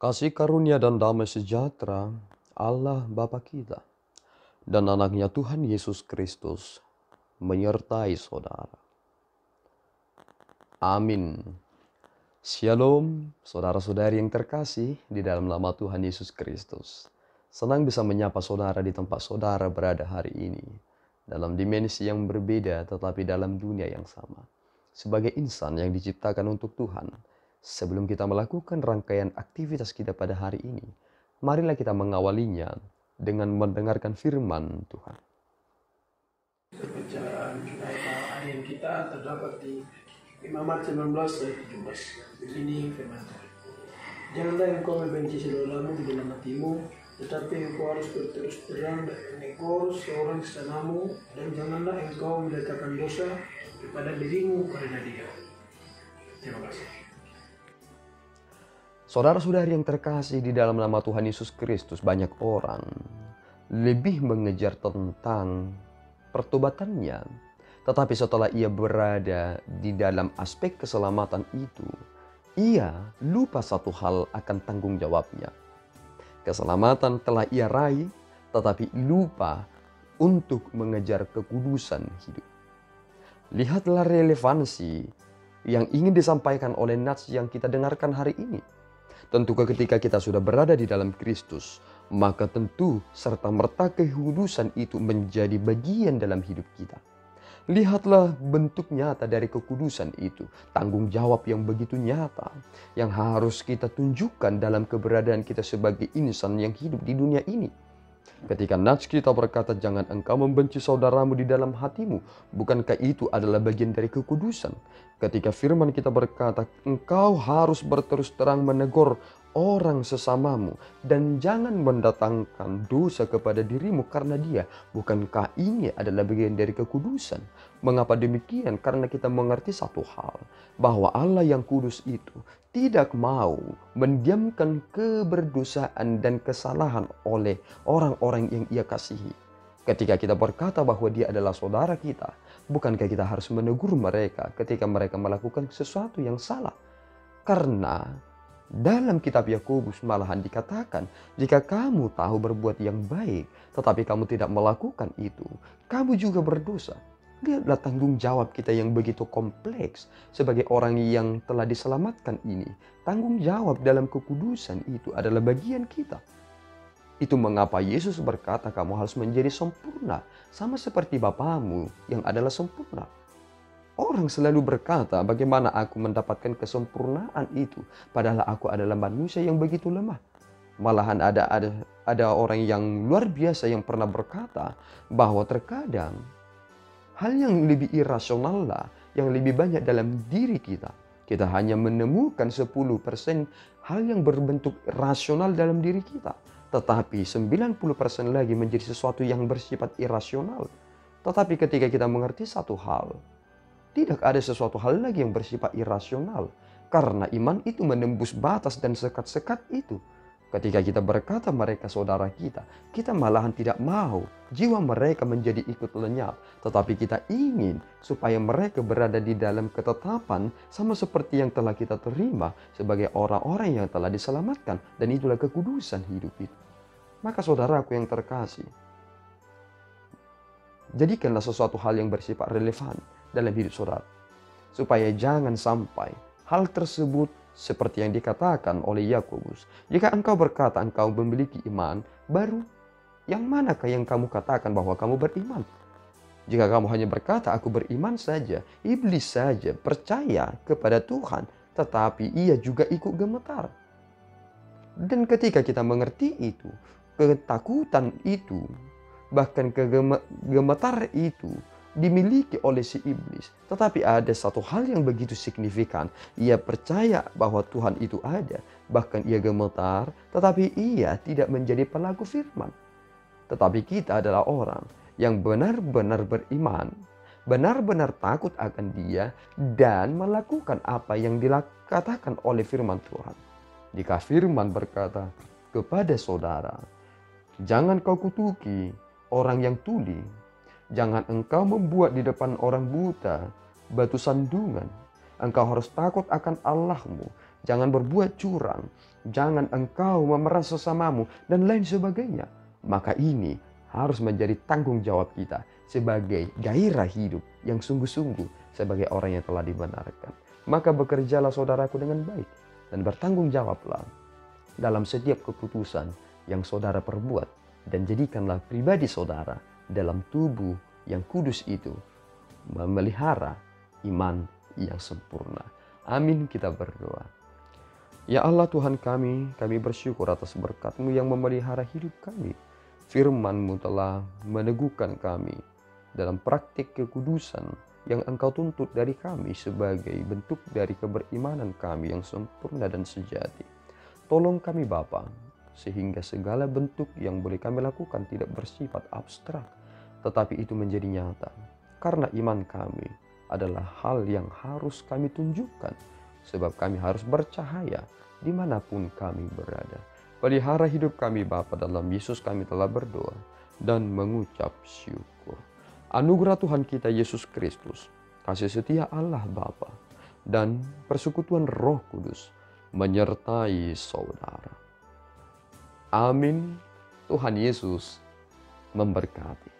Kasih karunia dan damai sejahtera Allah Bapa kita dan anaknya Tuhan Yesus Kristus menyertai saudara. Amin. Shalom, saudara-saudari yang terkasih di dalam nama Tuhan Yesus Kristus. Senang bisa menyapa saudara di tempat saudara berada hari ini. Dalam dimensi yang berbeda tetapi dalam dunia yang sama. Sebagai insan yang diciptakan untuk Tuhan. Sebelum kita melakukan rangkaian aktivitas kita pada hari ini, marilah kita mengawalinya dengan mendengarkan firman Tuhan. Pembacaan ayat kita terdapat di Imamat 19 ayat 17. Ini firman Tuhan. Janganlah engkau membenci saudaramu di dalam hatimu, tetapi engkau harus berterus terang dan menegur seorang sesamamu, dan janganlah engkau meletakkan dosa kepada dirimu karena dia. Terima kasih. Saudara-saudari yang terkasih di dalam nama Tuhan Yesus Kristus, banyak orang lebih mengejar tentang pertobatannya. Tetapi setelah ia berada di dalam aspek keselamatan itu, ia lupa satu hal akan tanggung jawabnya. Keselamatan telah ia raih, tetapi lupa untuk mengejar kekudusan hidup. Lihatlah relevansi yang ingin disampaikan oleh nats yang kita dengarkan hari ini. Tentu ketika kita sudah berada di dalam Kristus, maka tentu serta-merta kekudusan itu menjadi bagian dalam hidup kita. Lihatlah bentuk nyata dari kekudusan itu, tanggung jawab yang begitu nyata, yang harus kita tunjukkan dalam keberadaan kita sebagai insan yang hidup di dunia ini. Ketika nats kita berkata, jangan engkau membenci saudaramu di dalam hatimu, bukankah itu adalah bagian dari kekudusan? Ketika firman kita berkata, engkau harus berterus terang menegur orang sesamamu, dan jangan mendatangkan dosa kepada dirimu karena dia, bukankah ini adalah bagian dari kekudusan? Mengapa demikian? Karena kita mengerti satu hal, bahwa Allah yang kudus itu tidak mau mendiamkan keberdosaan dan kesalahan oleh orang-orang yang ia kasihi. Ketika kita berkata bahwa dia adalah saudara kita, bukankah kita harus menegur mereka ketika mereka melakukan sesuatu yang salah? Karena dalam kitab Yakobus malahan dikatakan, jika kamu tahu berbuat yang baik, tetapi kamu tidak melakukan itu, kamu juga berdosa. Lihatlah tanggung jawab kita yang begitu kompleks sebagai orang yang telah diselamatkan ini. Tanggung jawab dalam kekudusan itu adalah bagian kita. Itu mengapa Yesus berkata kamu harus menjadi sempurna sama seperti Bapamu yang adalah sempurna. Orang selalu berkata bagaimana aku mendapatkan kesempurnaan itu padahal aku adalah manusia yang begitu lemah. Malahan ada orang yang luar biasa yang pernah berkata bahwa terkadang hal yang lebih irasional lah, yang lebih banyak dalam diri kita. Kita hanya menemukan 10% hal yang berbentuk rasional dalam diri kita. Tetapi 90% lagi menjadi sesuatu yang bersifat irasional. Tetapi ketika kita mengerti satu hal, tidak ada sesuatu hal lagi yang bersifat irasional. Karena iman itu menembus batas dan sekat-sekat itu. Ketika kita berkata mereka saudara kita malahan tidak mau jiwa mereka menjadi ikut lenyap. Tetapi kita ingin supaya mereka berada di dalam ketetapan sama seperti yang telah kita terima sebagai orang-orang yang telah diselamatkan. Dan itulah kekudusan hidup itu. Maka saudaraku yang terkasih, jadikanlah sesuatu hal yang bersifat relevan dalam hidup saudara. Supaya jangan sampai hal tersebut seperti yang dikatakan oleh Yakobus. Jika engkau berkata engkau memiliki iman baru, yang manakah yang kamu katakan bahwa kamu beriman? Jika kamu hanya berkata aku beriman saja, iblis saja percaya kepada Tuhan, tetapi ia juga ikut gemetar. Dan ketika kita mengerti itu, ketakutan itu, bahkan gemetar itu dimiliki oleh si iblis. Tetapi ada satu hal yang begitu signifikan. Ia percaya bahwa Tuhan itu ada. Bahkan ia gemetar, tetapi ia tidak menjadi pelaku firman. Tetapi kita adalah orang yang benar-benar beriman, benar-benar takut akan dia, dan melakukan apa yang dikatakan oleh firman Tuhan. Jika firman berkata kepada saudara, jangan kau kutuki orang yang tuli, jangan engkau membuat di depan orang buta batu sandungan. Engkau harus takut akan Allahmu jangan berbuat curang, jangan engkau memeras sesamamu, dan lain sebagainya. Maka ini harus menjadi tanggung jawab kita sebagai gairah hidup yang sungguh-sungguh sebagai orang yang telah dibenarkan. Maka bekerjalah saudaraku dengan baik dan bertanggung jawablah dalam setiap keputusan yang saudara perbuat, dan jadikanlah pribadi saudara dalam tubuh yang kudus itu memelihara iman yang sempurna. Amin, kita berdoa. Ya Allah Tuhan kami bersyukur atas berkat-Mu yang memelihara hidup kami. Firman-Mu telah meneguhkan kami dalam praktik kekudusan yang Engkau tuntut dari kami sebagai bentuk dari keberimanan kami yang sempurna dan sejati. Tolong kami Bapa, sehingga segala bentuk yang boleh kami lakukan tidak bersifat abstrak, tetapi itu menjadi nyata. Karena iman kami adalah hal yang harus kami tunjukkan, sebab kami harus bercahaya dimanapun kami berada. Pelihara hidup kami Bapa, dalam Yesus kami telah berdoa dan mengucap syukur. Anugerah Tuhan kita Yesus Kristus, kasih setia Allah Bapa, dan persekutuan Roh Kudus menyertai saudara. Amin. Tuhan Yesus memberkati.